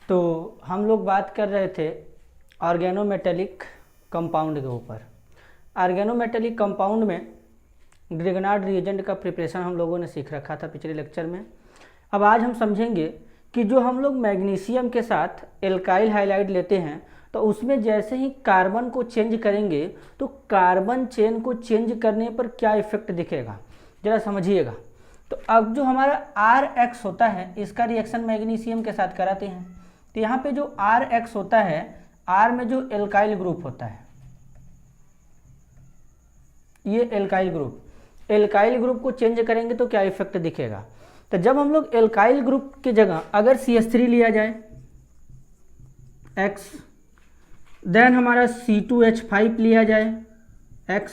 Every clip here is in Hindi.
तो हम लोग बात कर रहे थे ऑर्गेनोमेटेलिक कंपाउंड के ऊपर। ऑर्गेनोमेटेलिक कंपाउंड में ग्रिग्नार्ड रिएजेंट का प्रिपरेशन हम लोगों ने सीख रखा था पिछले लेक्चर में। अब आज हम समझेंगे कि जो हम लोग मैग्नीशियम के साथ एल्काइल हाइलाइड लेते हैं तो उसमें जैसे ही कार्बन को चेंज करेंगे तो कार्बन चेन को चेंज करने पर क्या इफेक्ट दिखेगा, जरा समझिएगा। तो अब जो हमारा RX होता है इसका रिएक्शन मैग्नीशियम के साथ कराते हैं। तो यहाँ पे जो RX होता है, R में जो एल्काइल ग्रुप होता है, ये एल्काइल ग्रुप को चेंज करेंगे तो क्या इफेक्ट दिखेगा। तो जब हम लोग एल्काइल ग्रुप की जगह अगर CH3 लिया जाए X, देन हमारा C2H5 लिया जाए X,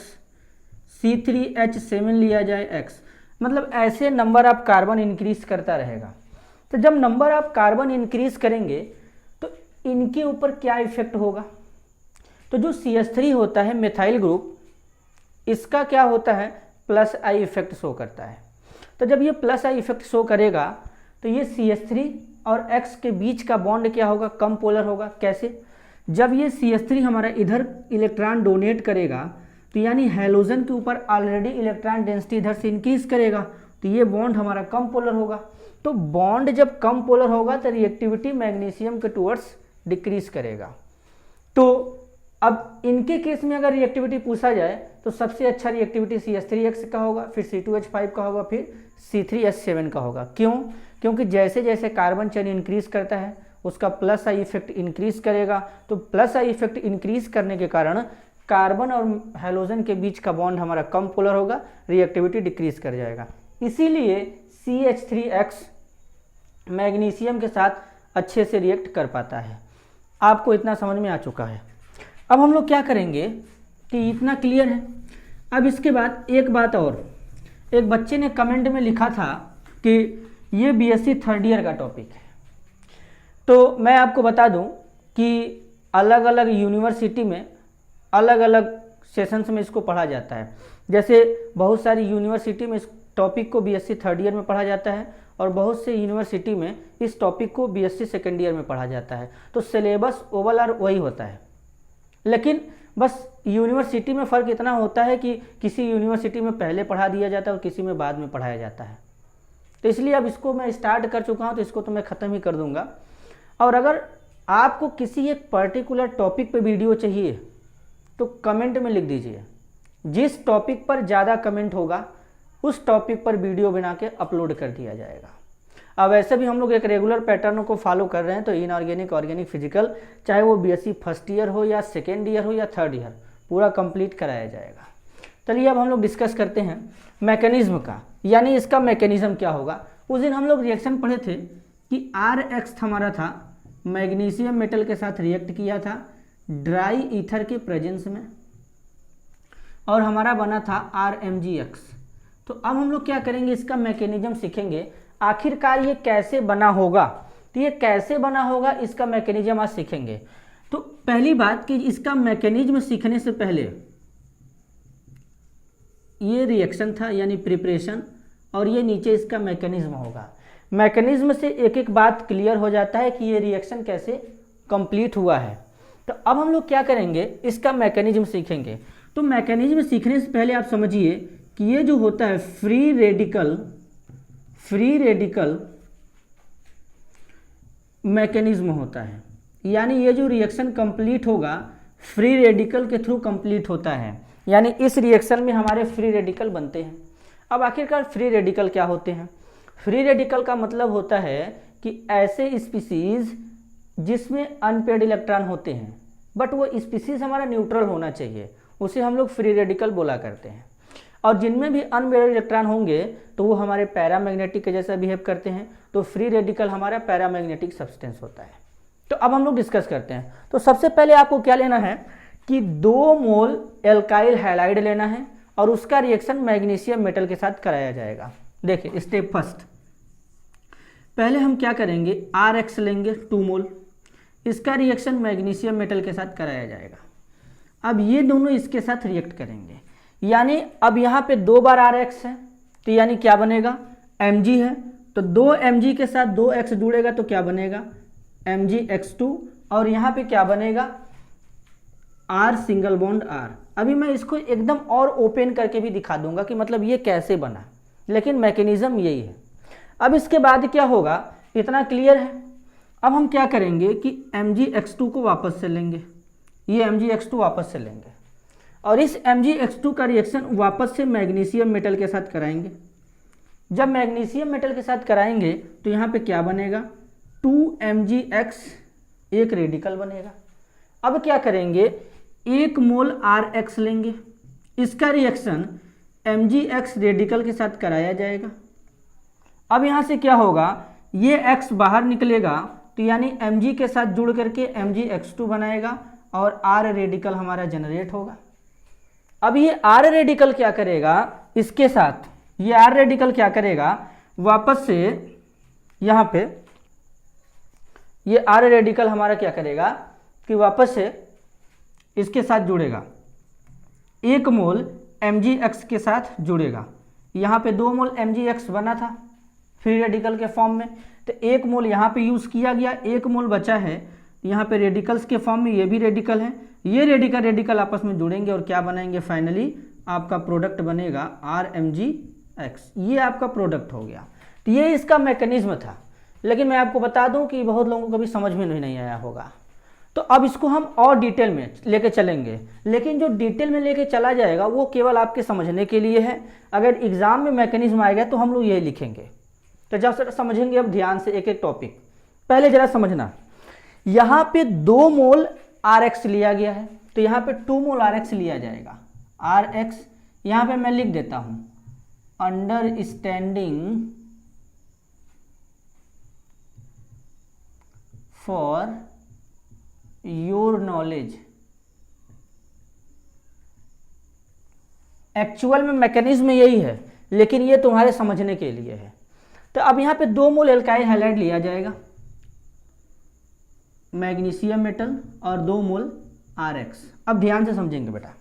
C3H7 लिया जाए X, मतलब ऐसे नंबर ऑफ कार्बन इंक्रीज करता रहेगा। तो जब नंबर ऑफ कार्बन इंक्रीज करेंगे तो इनके ऊपर क्या इफेक्ट होगा। तो जो CH3 होता है मेथाइल ग्रुप, इसका क्या होता है, प्लस आई इफेक्ट शो करता है। तो जब ये प्लस आई इफेक्ट शो करेगा तो ये CH3 और X के बीच का बॉन्ड क्या होगा, कम पोलर होगा। कैसे, जब ये CH3 हमारा इधर इलेक्ट्रॉन डोनेट करेगा तो यानी हैलोजन के ऊपर ऑलरेडी इलेक्ट्रॉन डेंसिटी इधर से इंक्रीज करेगा तो ये बॉन्ड हमारा कम पोलर होगा। तो बॉन्ड जब कम पोलर होगा तो रिएक्टिविटी मैग्नीशियम के टुवर्ड्स डिक्रीज करेगा। तो अब इनके केस में अगर रिएक्टिविटी पूछा जाए तो सबसे अच्छा रिएक्टिविटी CH3X का होगा, फिर C2H5 का होगा, फिर C3H7 का होगा। क्यों? क्योंकि जैसे जैसे कार्बन चेन इंक्रीज करता है उसका प्लस आई इफेक्ट इंक्रीज करेगा। तो प्लस आई इफेक्ट इंक्रीज करने के कारण कार्बन और हैलोजन के बीच का बॉन्ड हमारा कम पोलर होगा, रिएक्टिविटी डिक्रीज कर जाएगा। इसीलिए CH3X मैग्नीशियम के साथ अच्छे से रिएक्ट कर पाता है। आपको इतना समझ में आ चुका है। अब हम लोग क्या करेंगे कि इतना क्लियर है। अब इसके बाद एक बात और, एक बच्चे ने कमेंट में लिखा था कि ये BSc थर्ड ईयर का टॉपिक है। तो मैं आपको बता दूं कि अलग अलग यूनिवर्सिटी में अलग अलग सेशंस में इसको पढ़ा जाता है। जैसे बहुत सारी यूनिवर्सिटी में इस टॉपिक को BSc थर्ड ईयर में पढ़ा जाता है और बहुत से यूनिवर्सिटी में इस टॉपिक को BSc सेकेंड ईयर में पढ़ा जाता है। तो सिलेबस ओवरऑल वही होता है, लेकिन बस यूनिवर्सिटी में फ़र्क इतना होता है कि किसी यूनिवर्सिटी में पहले पढ़ा दिया जाता है और किसी में बाद में पढ़ाया जाता है। तो इसलिए अब इसको मैं स्टार्ट कर चुका हूँ तो इसको तो मैं ख़त्म ही कर दूंगा। और अगर आपको किसी एक पर्टिकुलर टॉपिक पे वीडियो चाहिए तो कमेंट में लिख दीजिए। जिस टॉपिक पर ज़्यादा कमेंट होगा उस टॉपिक पर वीडियो बना के अपलोड कर दिया जाएगा। अब वैसे भी हम लोग एक रेगुलर पैटर्न को फॉलो कर रहे हैं, तो इनऑर्गेनिक, ऑर्गेनिक, फिजिकल, चाहे वो BSc फर्स्ट ईयर हो या सेकेंड ईयर हो या थर्ड ईयर, पूरा कंप्लीट कराया जाएगा। चलिए अब हम लोग डिस्कस करते हैं मैकेनिज्म का, यानी इसका मैकेनिज्म क्या होगा। उस दिन हम लोग रिएक्शन पढ़े थे कि RX हमारा था, मैग्नीशियम मेटल के साथ रिएक्ट किया था ड्राई ईथर के प्रेजेंस में और हमारा बना था RMgX। तो अब हम लोग क्या करेंगे, इसका मैकेनिज्म सीखेंगे, आखिरकार ये कैसे बना होगा। तो ये कैसे बना होगा इसका मैकेनिज्म आज सीखेंगे। तो पहली बात कि इसका मैकेनिज्म सीखने से पहले ये रिएक्शन था यानी प्रिपरेशन, और ये नीचे इसका मैकेनिज्म होगा। मैकेनिज्म से एक एक बात क्लियर हो जाता है कि ये रिएक्शन कैसे कंप्लीट हुआ है। तो अब हम लोग क्या करेंगे, इसका मैकेनिज्म सीखेंगे। तो मैकेनिज्म सीखने से पहले आप समझिए कि ये जो होता है फ्री रेडिकल मैकेनिज्म होता है, यानी ये जो रिएक्शन कंप्लीट होगा फ्री रेडिकल के थ्रू कंप्लीट होता है, यानी इस रिएक्शन में हमारे फ्री रेडिकल बनते हैं। अब आखिरकार फ्री रेडिकल क्या होते हैं। फ्री रेडिकल का मतलब होता है कि ऐसे स्पीसीज जिसमें अनपेयर्ड इलेक्ट्रॉन होते हैं बट वो स्पीसीज हमारा न्यूट्रल होना चाहिए, उसे हम लोग फ्री रेडिकल बोला करते हैं। और जिनमें भी अनपेयर्ड इलेक्ट्रॉन होंगे तो वो हमारे पैरामैग्नेटिक के जैसा बिहेव करते हैं। तो फ्री रेडिकल हमारा पैरामैग्नेटिक सब्सटेंस होता है। तो अब हम लोग डिस्कस करते हैं। तो सबसे पहले आपको क्या लेना है कि 2 मोल एल्काइल हैलाइड लेना है और उसका रिएक्शन मैग्नीशियम मेटल के साथ कराया जाएगा। देखिए स्टेप फर्स्ट, पहले हम क्या करेंगे, RX लेंगे 2 मोल, इसका रिएक्शन मैग्नीशियम मेटल के साथ कराया जाएगा। अब ये दोनों इसके साथ रिएक्ट करेंगे, यानी अब यहाँ पे 2 बार RX है तो यानी क्या बनेगा, Mg है। तो 2 Mg के साथ 2X जुड़ेगा तो क्या बनेगा, Mgx2 और यहाँ पे क्या बनेगा R सिंगल बॉन्ड R। अभी मैं इसको एकदम और ओपन करके भी दिखा दूंगा कि मतलब ये कैसे बना, लेकिन मैकेनिज्म यही है। अब इसके बाद क्या होगा, इतना क्लियर है। अब हम क्या करेंगे कि Mgx2 को वापस से लेंगे, ये Mgx2 वापस से लेंगे और इस Mgx2 का रिएक्शन वापस से मैग्नीशियम मेटल के साथ कराएंगे। जब मैग्नीशियम मेटल के साथ कराएंगे तो यहाँ पे क्या बनेगा 2Mgx, एक रेडिकल बनेगा। अब क्या करेंगे 1 मोल Rx लेंगे, इसका रिएक्शन Mgx रेडिकल के साथ कराया जाएगा। अब यहाँ से क्या होगा, ये X बाहर निकलेगा तो यानी Mg के साथ जुड़ करके Mgx2 बनाएगा और R रेडिकल हमारा जनरेट होगा। अब ये R रेडिकल क्या करेगा, इसके साथ ये R रेडिकल क्या करेगा, वापस से यहाँ पे ये R रेडिकल हमारा क्या करेगा कि वापस से इसके साथ जुड़ेगा, 1 मोल Mgx के साथ जुड़ेगा। यहाँ पे 2 मोल Mgx बना था फ्री रेडिकल के फॉर्म में, तो 1 मोल यहाँ पे यूज़ किया गया, 1 मोल बचा है यहाँ पे रेडिकल्स के फॉर्म में, ये भी रेडिकल है, ये रेडिकल रेडिकल आपस में जुड़ेंगे और क्या बनाएंगे, फाइनली आपका प्रोडक्ट बनेगा RMgx। ये आपका प्रोडक्ट हो गया। तो ये इसका मैकेनिज्म था, लेकिन मैं आपको बता दूं कि बहुत लोगों को भी समझ में नहीं आया होगा। तो अब इसको हम और डिटेल में लेके चलेंगे, लेकिन जो डिटेल में लेके चला जाएगा वो केवल आपके समझने के लिए है। अगर एग्जाम में मैकेनिज्म आएगा तो हम लोग यही लिखेंगे। तो जब समझेंगे अब ध्यान से एक एक टॉपिक, पहले जरा समझना, यहाँ पे 2 मोल Rx लिया गया है तो यहाँ पे 2 मोल Rx लिया जाएगा। Rx यहाँ पे मैं लिख देता हूँ, understanding for your knowledge. Actual में मैकेनिज्म यही है, लेकिन ये तुम्हारे समझने के लिए है। तो अब यहाँ पे 2 मोल एल्काइल हैलाइड लिया जाएगा, मैग्नीशियम मेटल, और 2 मोल Rx। अब ध्यान से समझेंगे बेटा।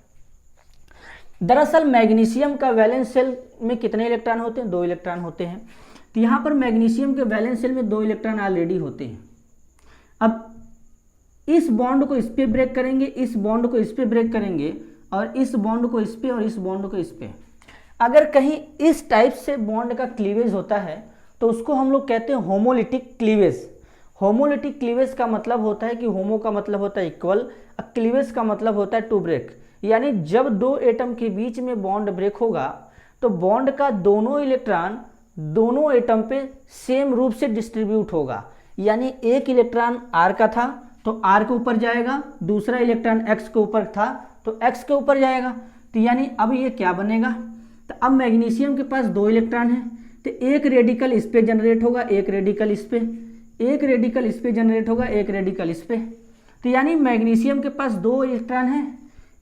दरअसल मैग्नीशियम का वैलेंस शेल में कितने इलेक्ट्रॉन होते हैं, 2 इलेक्ट्रॉन होते हैं। तो यहाँ पर मैग्नीशियम के वैलेंस शेल में 2 इलेक्ट्रॉन ऑलरेडी होते हैं। अब इस बॉन्ड को इस पे ब्रेक करेंगे, इस बॉन्ड को इस पे ब्रेक करेंगे, और इस बॉन्ड को इस पे, और इस बॉन्ड को इस पे। अगर कहीं इस टाइप से बॉन्ड का क्लीवेज होता है तो उसको हम लोग कहते हैं होमोलिटिक क्लीवेज। होमोलिटिक क्लीवेज का मतलब होता है कि होमो का मतलब होता है इक्वल, क्लीवेज का मतलब होता है टू ब्रेक। यानी जब 2 एटम के बीच में बॉन्ड ब्रेक होगा तो बॉन्ड का दोनों इलेक्ट्रॉन दोनों एटम पे सेम रूप से डिस्ट्रीब्यूट होगा। यानी एक इलेक्ट्रॉन R का था तो R के ऊपर जाएगा, दूसरा इलेक्ट्रॉन X के ऊपर था तो X के ऊपर जाएगा। तो यानी अब ये क्या बनेगा, तो अब मैग्नीशियम के पास 2 इलेक्ट्रॉन है तो एक रेडिकल इस पे जनरेट होगा, एक रेडिकल इस पे, एक रेडिकल इस पे जनरेट होगा, एक रेडिकल इस पे। तो यानी मैग्नीशियम के पास 2 इलेक्ट्रॉन है,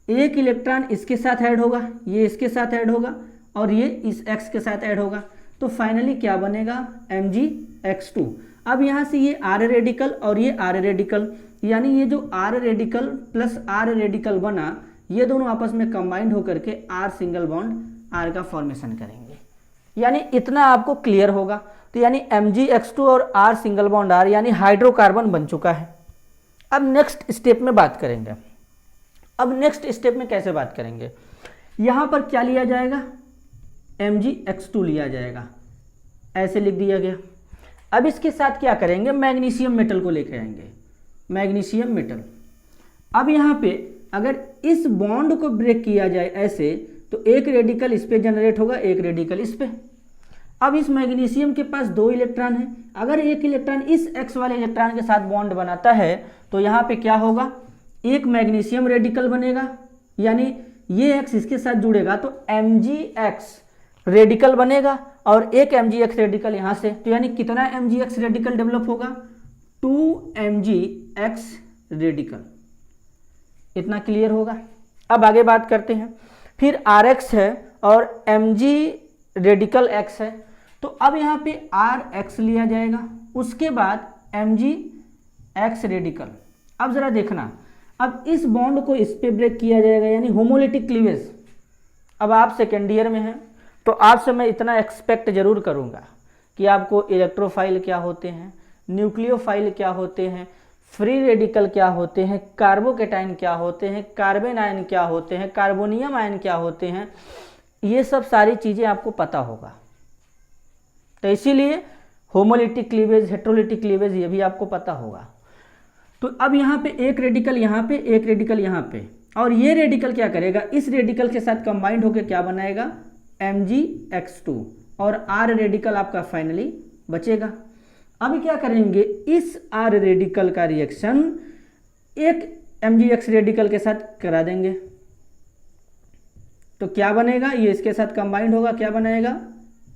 एक इलेक्ट्रॉन इसके साथ ऐड होगा, ये इसके साथ ऐड होगा, और ये इस X के साथ ऐड होगा। तो फाइनली क्या बनेगा, Mgx2। अब यहाँ से ये R रेडिकल और ये R रेडिकल, यानी ये जो R radical plus R radical बना, ये दोनों आपस में कंबाइंड होकर के R सिंगल बॉन्ड R का फॉर्मेशन करेंगे। यानी इतना आपको क्लियर होगा। तो यानी Mgx2 और R सिंगल बॉन्ड R यानी हाइड्रोकार्बन बन चुका है। अब नेक्स्ट स्टेप में बात करेंगे। अब नेक्स्ट स्टेप में कैसे बात करेंगे, यहाँ पर क्या लिया जाएगा, Mgx2 लिया जाएगा, ऐसे लिख दिया गया। अब इसके साथ क्या करेंगे, मैग्नीशियम मेटल को लेकर आएंगे, मैग्नीशियम मेटल। अब यहाँ पे अगर इस बॉन्ड को ब्रेक किया जाए ऐसे तो एक रेडिकल इस पे जनरेट होगा, एक रेडिकल इस पे। अब इस मैग्नीशियम के पास 2 इलेक्ट्रॉन है, अगर एक इलेक्ट्रॉन इस X वाले इलेक्ट्रॉन के साथ बॉन्ड बनाता है तो यहाँ पे क्या होगा, एक मैग्नीशियम रेडिकल बनेगा, यानी ये X इसके साथ जुड़ेगा तो Mgx रेडिकल बनेगा, और एक Mgx रेडिकल यहाँ से। तो यानी कितना Mgx रेडिकल डेवलप होगा, 2 Mgx रेडिकल। इतना क्लियर होगा। अब आगे बात करते हैं। फिर Rx है और Mg रेडिकल X है, तो अब यहाँ पे Rx लिया जाएगा, उसके बाद Mgx रेडिकल। अब जरा देखना, अब इस बॉन्ड को इस पे ब्रेक किया जाएगा, यानी होमोलिटिक क्लीवेज। अब आप सेकेंड ईयर में हैं तो आपसे मैं इतना एक्सपेक्ट जरूर करूँगा कि आपको इलेक्ट्रोफाइल क्या होते हैं, न्यूक्लियोफाइल क्या होते हैं, फ्री रेडिकल क्या होते हैं, कार्बोकेटाइन क्या होते हैं, कार्बन आयन क्या होते हैं, कार्बोनियम आयन क्या होते हैं, ये सब सारी चीज़ें आपको पता होगा। तो इसीलिए होमोलिटिक क्लीवेज, हेट्रोलिटिक क्लीवेज ये भी आपको पता होगा। तो अब यहाँ पे एक रेडिकल यहाँ पे, एक रेडिकल यहाँ पे, और ये रेडिकल क्या करेगा, इस रेडिकल के साथ कंबाइंड होकर क्या बनाएगा, Mgx2, और R रेडिकल आपका फाइनली बचेगा। अब क्या करेंगे, इस R रेडिकल का रिएक्शन एक Mgx रेडिकल के साथ करा देंगे, तो क्या बनेगा, ये इसके साथ कंबाइंड होगा, क्या बनाएगा,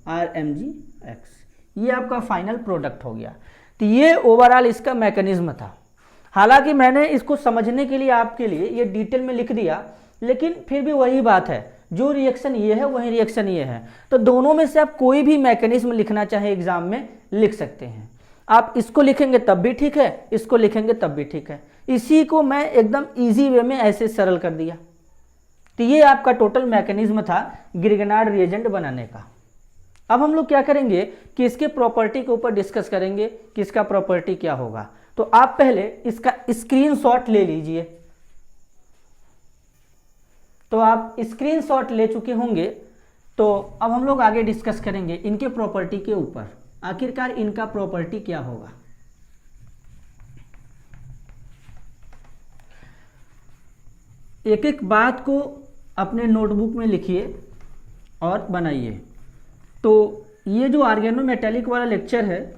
RMgx। ये आपका फाइनल प्रोडक्ट हो गया। तो ये ओवरऑल इसका मैकेनिज्म था। हालांकि मैंने इसको समझने के लिए आपके लिए ये डिटेल में लिख दिया, लेकिन फिर भी वही बात है, जो रिएक्शन ये है वही रिएक्शन ये है। तो दोनों में से आप कोई भी मैकेनिज्म लिखना चाहे एग्जाम में लिख सकते हैं। आप इसको लिखेंगे तब भी ठीक है, इसको लिखेंगे तब भी ठीक है। इसी को मैं एकदम इजी वे में ऐसे सरल कर दिया। तो ये आपका टोटल मैकेनिज्म था ग्रिगनार्ड रिएजेंट बनाने का। अब हम लोग क्या करेंगे कि इसके प्रॉपर्टी के ऊपर डिस्कस करेंगे कि इसका प्रॉपर्टी क्या होगा। तो आप पहले इसका स्क्रीनशॉट ले लीजिए। तो आप स्क्रीनशॉट ले चुके होंगे, तो अब हम लोग आगे डिस्कस करेंगे इनके प्रॉपर्टी के ऊपर, आखिरकार इनका प्रॉपर्टी क्या होगा। एक एक बात को अपने नोटबुक में लिखिए और बनाइए। तो ये जो ऑर्गेनोमेटेलिक वाला लेक्चर है,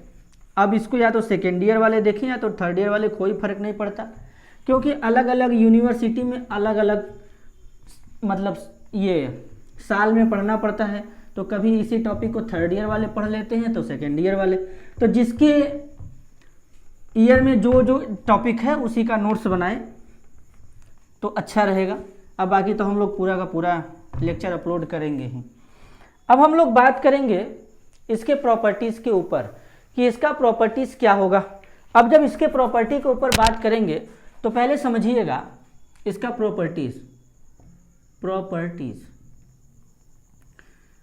अब इसको या तो सेकेंड ईयर वाले देखें या तो थर्ड ईयर वाले, कोई फर्क नहीं पड़ता, क्योंकि अलग अलग यूनिवर्सिटी में अलग अलग मतलब ये साल में पढ़ना पड़ता है। तो कभी इसी टॉपिक को थर्ड ईयर वाले पढ़ लेते हैं तो सेकेंड ईयर वाले, तो जिसके ईयर में जो जो टॉपिक है उसी का नोट्स बनाएं तो अच्छा रहेगा। अब बाकी तो हम लोग पूरा का पूरा लेक्चर अपलोड करेंगे ही। अब हम लोग बात करेंगे इसके प्रॉपर्टीज़ के ऊपर कि इसका प्रॉपर्टीज़ क्या होगा। अब जब इसके प्रॉपर्टी के ऊपर बात करेंगे तो पहले समझिएगा इसका प्रॉपर्टीज़।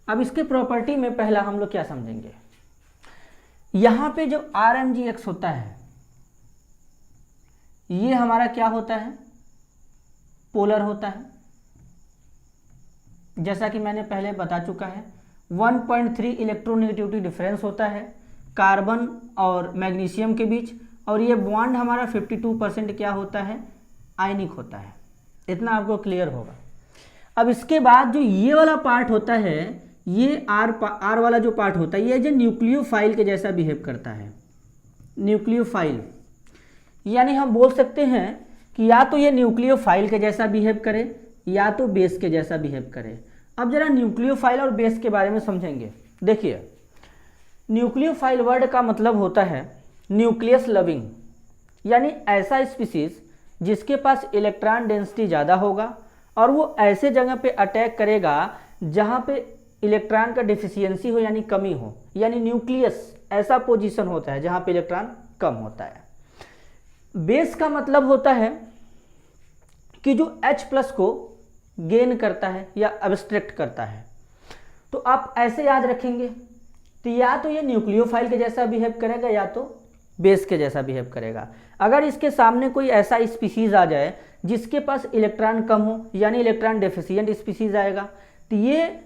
अब इसके प्रॉपर्टी में पहला हम लोग क्या समझेंगे, यहाँ पे जो RMgx होता है ये हमारा क्या होता है, पोलर होता है। जैसा कि मैंने पहले बता चुका है, 1.3 इलेक्ट्रोनेगेटिविटी डिफरेंस होता है कार्बन और मैग्नीशियम के बीच, और ये बॉन्ड हमारा 52% क्या होता है, आयनिक होता है। इतना आपको क्लियर होगा। अब इसके बाद जो ये वाला पार्ट होता है, ये आर वाला जो पार्ट होता है, ये जो न्यूक्लियोफाइल के जैसा बिहेव करता है। न्यूक्लियोफाइल यानी हम बोल सकते हैं कि या तो ये न्यूक्लियोफाइल के जैसा बिहेव करे या तो बेस के जैसा बिहेव करे। अब जरा न्यूक्लियोफाइल और बेस के बारे में समझेंगे। देखिए, न्यूक्लियोफाइल वर्ड का मतलब होता है न्यूक्लियस लविंग, यानी ऐसा स्पीसीज जिसके पास इलेक्ट्रॉन डेंसिटी ज़्यादा होगा और वो ऐसे जगह पे अटैक करेगा जहाँ पे इलेक्ट्रॉन का डिफिशियंसी हो यानी कमी हो, यानी न्यूक्लियस ऐसा पोजीशन होता है जहाँ पे इलेक्ट्रॉन कम होता है। बेस का मतलब होता है कि जो H+ को गेन करता है या अब्स्ट्रैक्ट करता है। तो आप ऐसे याद रखेंगे, तो या तो ये न्यूक्लियोफाइल के जैसा बिहेव करेगा या तो बेस के जैसा बिहेव करेगा। अगर इसके सामने कोई ऐसा स्पीसीज आ जाए जिसके पास इलेक्ट्रॉन कम हो यानी इलेक्ट्रॉन डेफिशिएंट स्पीसीज आएगा, तो ये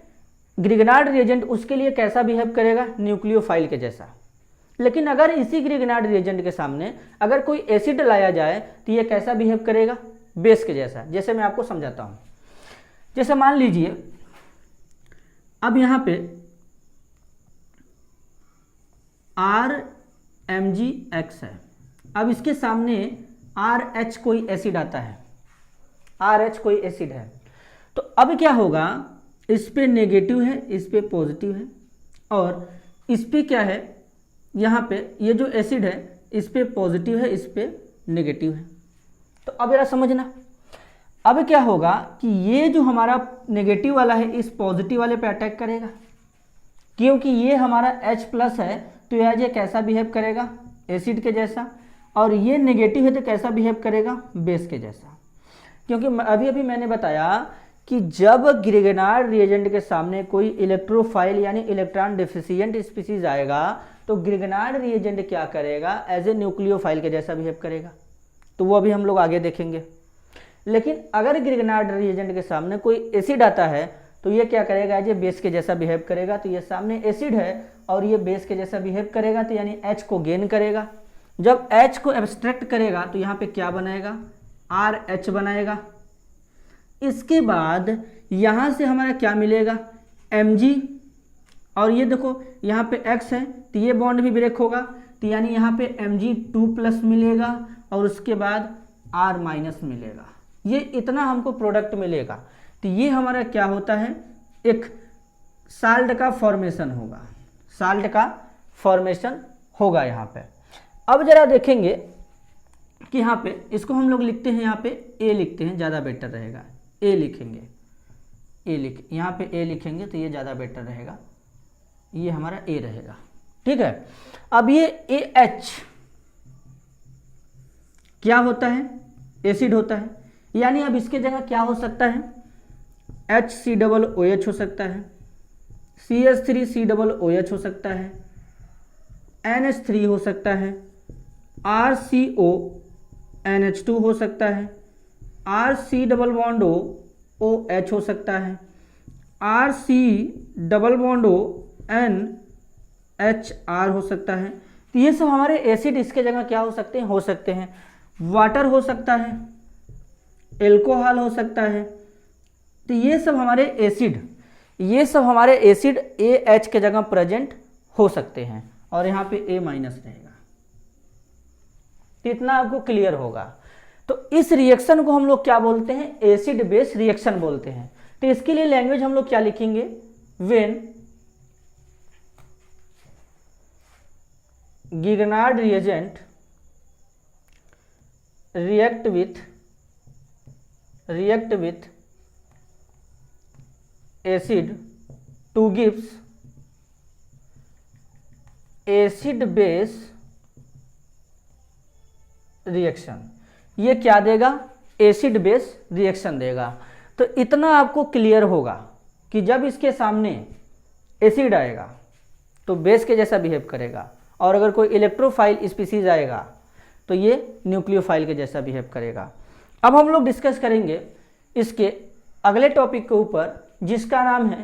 ग्रिगनार्ड रिएजेंट उसके लिए कैसा बिहेव करेगा, न्यूक्लियोफाइल के जैसा। लेकिन अगर इसी ग्रिगनार्ड रिएजेंट के सामने अगर कोई एसिड लाया जाए तो ये कैसा बिहेव करेगा, बेस के जैसा। जैसे मैं आपको समझाता हूँ। जैसे मान लीजिए अब यहाँ पे RMgx है, अब इसके सामने RH कोई एसिड आता है, RH कोई एसिड है, तो अब क्या होगा, इस पे नेगेटिव है, इस पे पॉजिटिव है, और इस पे क्या है, यहाँ पे ये जो एसिड है इस पे पॉजिटिव है, इस पे नेगेटिव है। तो अब जरा समझना, अब क्या होगा कि ये जो हमारा नेगेटिव वाला है इस पॉजिटिव वाले पे अटैक करेगा, क्योंकि ये हमारा H+ है, तो ये कैसा बिहेव करेगा, एसिड के जैसा, और ये नेगेटिव है तो कैसा बिहेव करेगा, बेस के जैसा। क्योंकि अभी अभी मैंने बताया कि जब ग्रिगनार्ड रिएजेंट के सामने कोई इलेक्ट्रोफाइल यानी इलेक्ट्रॉन डेफिशिएंट स्पीसीज आएगा तो ग्रिगनार्ड रिएजेंट क्या करेगा, एज ए न्यूक्लियोफाइल के जैसा बिहेव करेगा, तो वो अभी हम लोग आगे देखेंगे। लेकिन अगर ग्रिगनार्ड रिएजेंट के सामने कोई एसिड आता है तो ये क्या करेगा, एज ए बेस के जैसा बिहेव करेगा। तो ये सामने एसिड है और ये बेस के जैसा बिहेव करेगा, तो यानी H को गेन करेगा। जब H को एब्स्ट्रैक्ट करेगा तो यहाँ पे क्या बनाएगा, RH बनाएगा। इसके बाद यहाँ से हमारा क्या मिलेगा, Mg, और ये देखो यहाँ पे X है तो ये बॉन्ड भी ब्रेक होगा, तो यानी यहाँ पे Mg2+ मिलेगा और उसके बाद R- मिलेगा। ये इतना हमको प्रोडक्ट मिलेगा। तो ये हमारा क्या होता है, एक साल्ट का फॉर्मेशन होगा, साल्ट का फॉर्मेशन होगा यहाँ पे। अब जरा देखेंगे कि यहाँ पे इसको हम लोग लिखते हैं, यहाँ पे A लिखते हैं, ज़्यादा बेटर रहेगा। A लिखेंगे, यहाँ पे A लिखेंगे तो ये ज़्यादा बेटर रहेगा, ये हमारा A रहेगा, ठीक है। अब ये AH क्या होता है, एसिड होता है, यानी अब इसके जगह क्या हो सकता है, HCOOH हो सकता है, CH3COOH हो सकता है, NH3 हो सकता है, RCONH2 हो सकता है, RC⋯OH हो सकता है, RC⋯ONHR हो सकता है। तो ये सब हमारे एसिड इसके जगह क्या हो सकते हैं, वाटर हो सकता है, एल्कोहल हो सकता है। तो ये सब हमारे एसिड AH के जगह प्रेजेंट हो सकते हैं और यहाँ पे A- रहेगा। तो इतना आपको क्लियर होगा। तो इस रिएक्शन को हम लोग क्या बोलते हैं, एसिड बेस रिएक्शन बोलते हैं। तो इसके लिए लैंग्वेज हम लोग क्या लिखेंगे, when Grignard reagent react with acid to gives acid base reaction. ये क्या देगा, एसिड बेस रिएक्शन देगा। तो इतना आपको क्लियर होगा कि जब इसके सामने एसिड आएगा तो बेस के जैसा बिहेव करेगा, और अगर कोई इलेक्ट्रोफाइल स्पीसीज आएगा तो ये न्यूक्लियोफाइल के जैसा बिहेव करेगा। अब हम लोग डिस्कस करेंगे इसके अगले टॉपिक के ऊपर, जिसका नाम है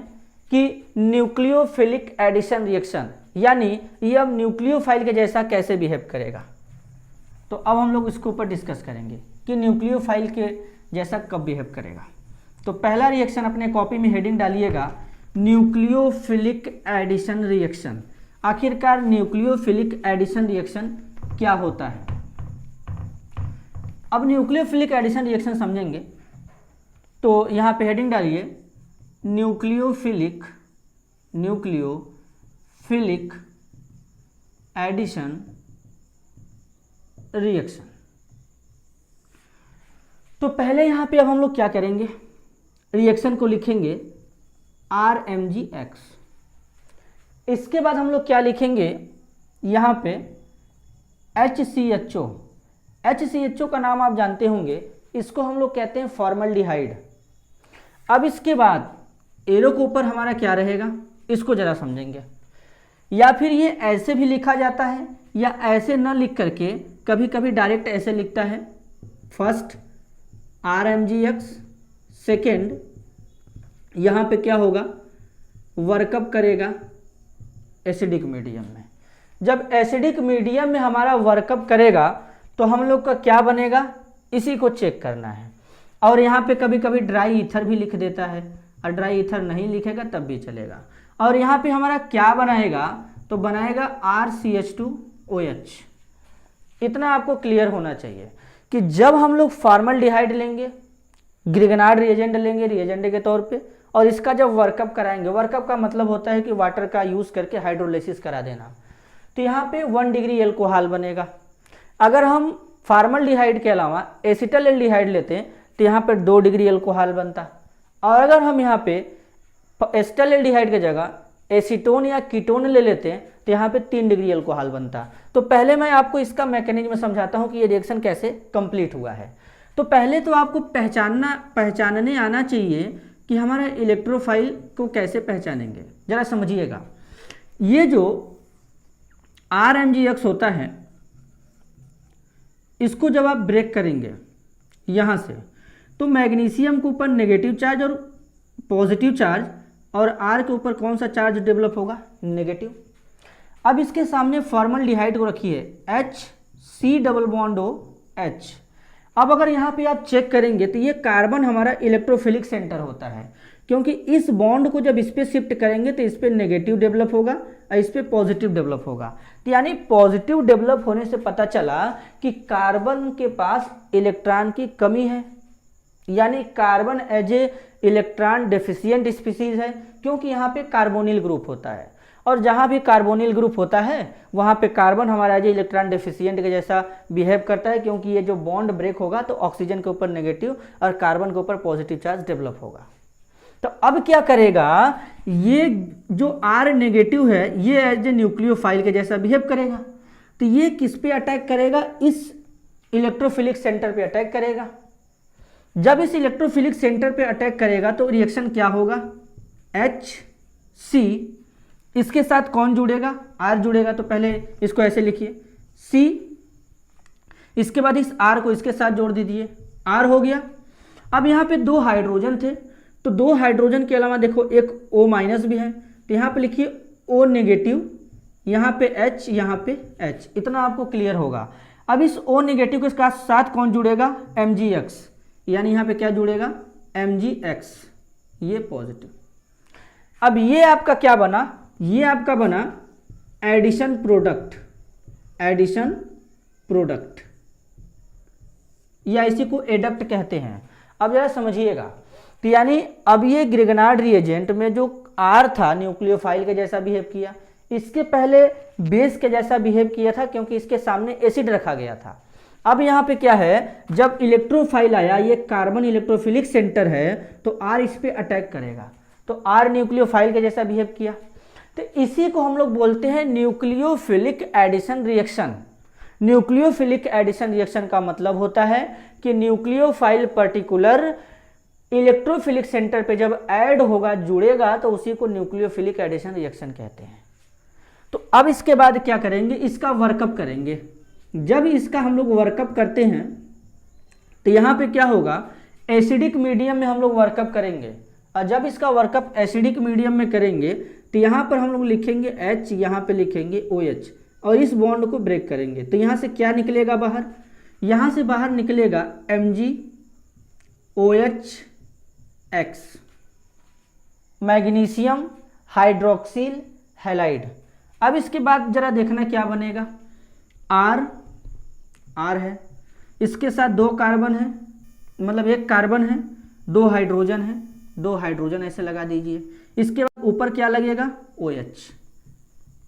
कि न्यूक्लियोफिलिक एडिशन रिएक्शन, यानी ये अब न्यूक्लियोफाइल के जैसा कैसे बिहेव करेगा। तो अब हम लोग इसके ऊपर डिस्कस करेंगे कि न्यूक्लियोफाइल के जैसा कब बिहेव करेगा। तो पहला रिएक्शन अपने कॉपी में हेडिंग डालिएगा, न्यूक्लियोफिलिक एडिशन रिएक्शन। आखिरकार न्यूक्लियोफिलिक एडिशन रिएक्शन क्या होता है। अब न्यूक्लियोफिलिक एडिशन रिएक्शन समझेंगे तो यहाँ पे हेडिंग डालिए, न्यूक्लियोफिलिक एडिशन रिएक्शन। तो पहले यहाँ पे अब हम लोग क्या करेंगे, रिएक्शन को लिखेंगे RMgX। इसके बाद हम लोग क्या लिखेंगे, यहाँ पे HCHO का नाम आप जानते होंगे, इसको हम लोग कहते हैं फॉर्मल्डिहाइड। अब इसके बाद एरो के ऊपर हमारा क्या रहेगा, इसको जरा समझेंगे। या फिर ये ऐसे भी लिखा जाता है, या ऐसे न लिख करके कभी कभी डायरेक्ट ऐसे लिखता है, फर्स्ट RMgX, सेकेंड यहाँ पे क्या होगा, वर्कअप करेगा एसिडिक मीडियम में। जब एसिडिक मीडियम में हमारा वर्कअप करेगा तो हम लोग का क्या बनेगा, इसी को चेक करना है। और यहाँ पे कभी कभी ड्राई ईथर भी लिख देता है, और ड्राई ईथर नहीं लिखेगा तब भी चलेगा। और यहाँ पे हमारा क्या बनाएगा, तो बनाएगा RCH2OH। इतना आपको क्लियर होना चाहिए कि जब हम लोग फॉर्मल्डिहाइड लेंगे, ग्रिगनार्ड रिएजेंट लेंगे रिएजेंट के तौर पे, और इसका जब वर्कअप कराएंगे, वर्कअप का मतलब होता है कि वाटर का यूज़ करके हाइड्रोलिसिस करा देना, तो यहाँ पे 1 डिग्री एल्कोहल बनेगा। अगर हम फॉर्मल्डिहाइड के अलावा एसिटल एल्डिहाइड लेते हैं तो यहाँ पे 2 डिग्री एल्कोहल बनता। और अगर हम यहाँ पे एसिटल एल्डिहाइड की जगह एसीटोन या कीटोन ले लेते हैं तो यहाँ पे 3 डिग्री एल्कोहल बनता। तो पहले मैं आपको इसका मैकेनिज्म समझाता हूँ कि ये रिएक्शन कैसे कंप्लीट हुआ है। तो पहले तो आपको पहचानने आना चाहिए कि हमारा इलेक्ट्रोफाइल को कैसे पहचानेंगे, जरा समझिएगा। ये जो RMgX होता है, इसको जब आप ब्रेक करेंगे यहाँ से, तो मैग्नीशियम के ऊपर नेगेटिव चार्ज और पॉजिटिव चार्ज, और R के ऊपर कौन सा चार्ज डेवलप होगा, नेगेटिव। अब इसके सामने फॉर्मल्डिहाइड को रखिए HC≡OH। अब अगर यहाँ पे आप चेक करेंगे तो ये कार्बन हमारा इलेक्ट्रोफिलिक सेंटर होता है, क्योंकि इस बॉन्ड को जब इस पर शिफ्ट करेंगे तो इस पर नेगेटिव डेवलप होगा और इस पर पॉजिटिव डेवलप होगा। तो यानी पॉजिटिव डेवलप होने से पता चला कि कार्बन के पास इलेक्ट्रॉन की कमी है, यानी carbon as a electron deficient species है, क्योंकि यहाँ पे कार्बोनिल ग्रुप होता है, और जहाँ भी कार्बोनिल ग्रुप होता है वहाँ पे कार्बन हमारा एज ए इलेक्ट्रॉन डेफिशिएंट के जैसा बिहेव करता है, क्योंकि ये जो बॉन्ड ब्रेक होगा तो ऑक्सीजन के ऊपर नेगेटिव और कार्बन के ऊपर पॉजिटिव चार्ज डेवलप होगा। तो अब क्या करेगा, ये जो R नेगेटिव है ये एज ए न्यूक्लियोफाइल के जैसा बिहेव करेगा। तो ये किस पे अटैक करेगा, इस इलेक्ट्रोफिलिक सेंटर पे अटैक करेगा। जब इस इलेक्ट्रोफिलिक सेंटर पे अटैक करेगा तो रिएक्शन क्या होगा, HC, इसके साथ कौन जुड़ेगा, R जुड़ेगा। तो पहले इसको ऐसे लिखिए C, इसके बाद इस R को इसके साथ जोड़ दीजिए, R हो गया। अब यहाँ पे 2 हाइड्रोजन थे, तो 2 हाइड्रोजन के अलावा देखो एक O- भी है, तो यहाँ पे लिखिए O नेगेटिव, यहाँ पे H, यहाँ पे H, इतना आपको क्लियर होगा। अब इस O नेगेटिव के साथ कौन जुड़ेगा, Mgx, यानी यहाँ पे क्या जुड़ेगा, Mgx, ये पॉजिटिव। अब ये आपका क्या बना, ये आपका बना एडिशन प्रोडक्ट, एडिशन प्रोडक्ट, या इसी को एडक्ट कहते हैं। अब जरा समझिएगा, तो यानी अब ये ग्रिगनार्ड रिएजेंट में जो R था न्यूक्लियोफाइल के जैसा बिहेव किया, इसके पहले बेस के जैसा बिहेव किया था, क्योंकि इसके सामने एसिड रखा गया था। अब यहाँ पे क्या है, जब इलेक्ट्रोफाइल आया, ये कार्बन इलेक्ट्रोफिलिक सेंटर है, तो R इस पे अटैक करेगा, तो R न्यूक्लियोफाइल के जैसा बिहेव किया। तो इसी को हम लोग बोलते हैं nucleophilic addition reaction. Nucleophilic addition reaction का मतलब होता है कि न्यूक्लियोफाइल पर्टिकुलर इलेक्ट्रोफिलिक सेंटर पे जब ऐड होगा, जुड़ेगा, तो उसी को न्यूक्लियोफिलिक एडिशन रिएक्शन कहते हैं। तो अब इसके बाद क्या करेंगे, इसका वर्कअप करेंगे। जब इसका हम लोग वर्कअप करते हैं तो यहाँ पे क्या होगा, एसिडिक मीडियम में हम लोग वर्कअप करेंगे, और जब इसका वर्कअप एसिडिक मीडियम में करेंगे तो यहाँ पर हम लोग लिखेंगे H, यहाँ पे लिखेंगे OH, और इस बॉन्ड को ब्रेक करेंगे। तो यहाँ से क्या निकलेगा बाहर, यहाँ से बाहर निकलेगा MgOH, मैग्नीशियम हाइड्रोक्सिल हैलाइड। अब इसके बाद जरा देखना क्या बनेगा, R है, इसके साथ 2 कार्बन है, मतलब 1 कार्बन है, 2 हाइड्रोजन है, 2 हाइड्रोजन ऐसे लगा दीजिए। इसके बाद ऊपर क्या लगेगा, OH।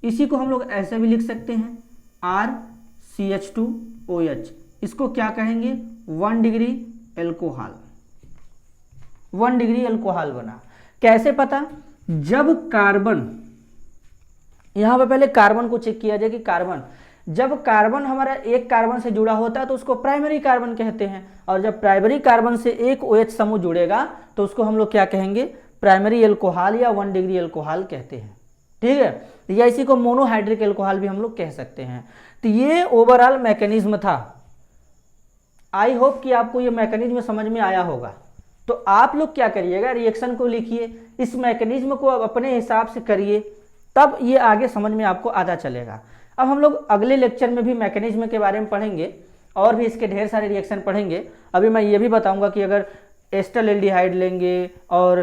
इसी को हम लोग ऐसे भी लिख सकते हैं RCH2OH। इसको क्या कहेंगे, 1 डिग्री एल्कोहल, 1 डिग्री एल्कोहल बना। कैसे पता, जब कार्बन, यहाँ पे पहले कार्बन को चेक किया जाए कि कार्बन, जब कार्बन हमारा एक कार्बन से जुड़ा होता है तो उसको प्राइमरी कार्बन कहते हैं, और जब प्राइमरी कार्बन से एक OH समूह जुड़ेगा तो उसको हम लोग क्या कहेंगे, प्राइमरी एल्कोहल या 1 डिग्री एल्कोहल कहते हैं। ठीक है, या इसी को मोनोहाइड्रिक एल्कोहल भी हम लोग कह सकते हैं। तो ये ओवरऑल मैकेनिज्म था। आई होप कि आपको ये मैकेनिज्म समझ में आया होगा। तो आप लोग क्या करिएगा, रिएक्शन को लिखिए, इस मैकेनिज्म को अपने हिसाब से करिए, तब ये आगे समझ में आपको आता चलेगा। अब हम लोग अगले लेक्चर में भी मैकेनिज्म के बारे में पढ़ेंगे, और भी इसके ढेर सारे रिएक्शन पढ़ेंगे। अभी मैं ये भी बताऊंगा कि अगर एस्टर एल्डिहाइड लेंगे और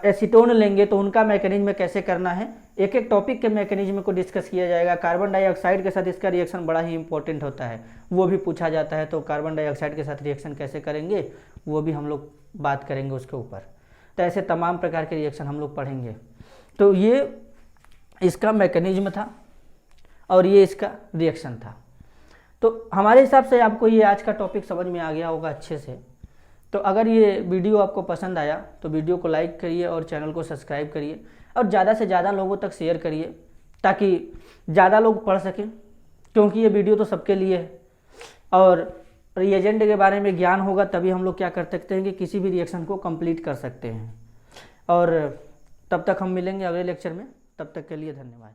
एसीटोन लेंगे तो उनका मैकेनिज्म कैसे करना है, एक एक टॉपिक के मैकेनिज्म को डिस्कस किया जाएगा। कार्बन डाइऑक्साइड के साथ इसका रिएक्शन बड़ा ही इंपॉर्टेंट होता है, वो भी पूछा जाता है, तो कार्बन डाइऑक्साइड के साथ रिएक्शन कैसे करेंगे वो भी हम लोग बात करेंगे उसके ऊपर। तो ऐसे तमाम प्रकार के रिएक्शन हम लोग पढ़ेंगे। तो ये इसका मैकेनिज्म था और ये इसका रिएक्शन था। तो हमारे हिसाब से आपको ये आज का टॉपिक समझ में आ गया होगा अच्छे से। तो अगर ये वीडियो आपको पसंद आया तो वीडियो को लाइक करिए और चैनल को सब्सक्राइब करिए, और ज़्यादा से ज़्यादा लोगों तक शेयर करिए ताकि ज़्यादा लोग पढ़ सकें, क्योंकि ये वीडियो तो सबके लिए है। और रिएजेंट के बारे में ज्ञान होगा तभी हम लोग क्या कर सकते हैं कि किसी भी रिएक्शन को कंप्लीट कर सकते हैं। और तब तक हम मिलेंगे अगले लेक्चर में, तब तक के लिए धन्यवाद।